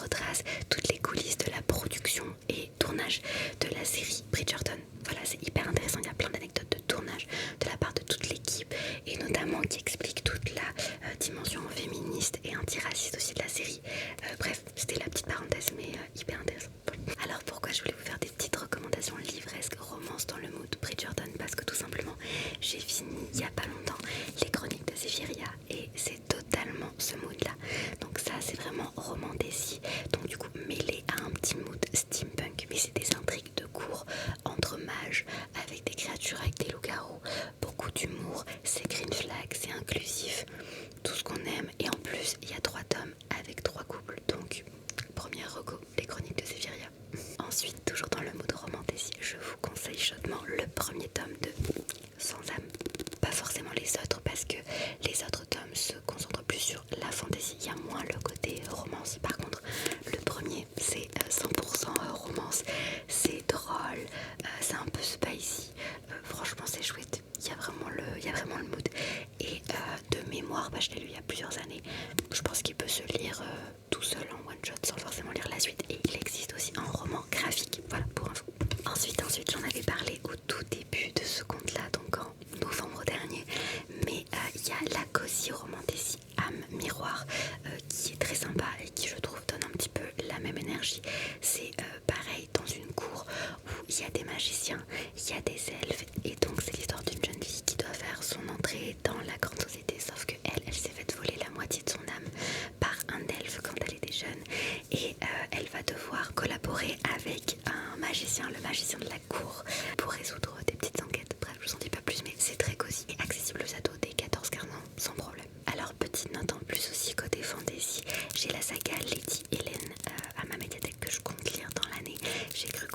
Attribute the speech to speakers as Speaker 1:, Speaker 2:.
Speaker 1: retrace toutes les coulisses de la production et tournage de la série Bridgerton. Voilà, c'est hyper intéressant, il y a plein d'anecdotes de tournage de la part de toute l'équipe et notamment qui explique toute la dimension féministe et antiraciste aussi de la série. Bref, c'était la petite parenthèse mais hyper intéressant. Alors pourquoi je voulais vous faire des petites recommandations livresques, romance dans le mood Bridgerton? Parce que tout simplement j'ai fini il n'y a pas longtemps les chroniques de Zéphyria et c'est totalement ce mood là. Donc ça c'est vraiment romantésie, donc du coup mêlé à un petit mood steampunk, mais c'est des intrigues de cour entre mages avec des créatures avec des loups-garous, beaucoup d'humour, c'est green flag, c'est inclusif, tout ce qu'on aime et en plus il y a 3 tomes avec 3 couples, donc première reco, les chroniques de Zéphyria. Ensuite, toujours dans le mood romantésie, je vous conseille chaudement le premier tome de Sans âme. Pas forcément les autres parce que les autres tomes se concentrent plus sur la fantaisie, il y a moins le côté romance. Par contre, le premier c'est 100% romance, c'est drôle, c'est un peu spicy, franchement c'est chouette, il y a vraiment le mood. Et de mémoire, je l'ai lu il y a plusieurs années, je pense qu'il peut se lire tout seul en one shot sans forcément lire la suite et il existe aussi un roman graphique, voilà pour info. Ensuite j'en avais parlé au tout début de ce conte là, donc en novembre dernier, mais il y a la Cozy Romantésie âme miroir qui est très sympa et qui je trouve donne un petit peu la même énergie. C'est pareil dans une cour où il y a des magiciens, il y a des elfes et donc c'est l'histoire d'une jeune fille qui doit faire son entrée dans la grande société, sauf que elle s'est fait voler la moitié de son âme par un elfe quand elle était jeune et elle va devoir collaborer avec un magicien, le magicien de la cour, pour résoudre des petites enquêtes. Bref, je vous en dis pas plus, mais c'est très cosy et accessible aux ados des 14-15 ans sans problème. Alors petite note en plus aussi côté fantasy, j'ai la saga Lady Hélène à ma médiathèque que je compte lire dans l'année. J'ai cru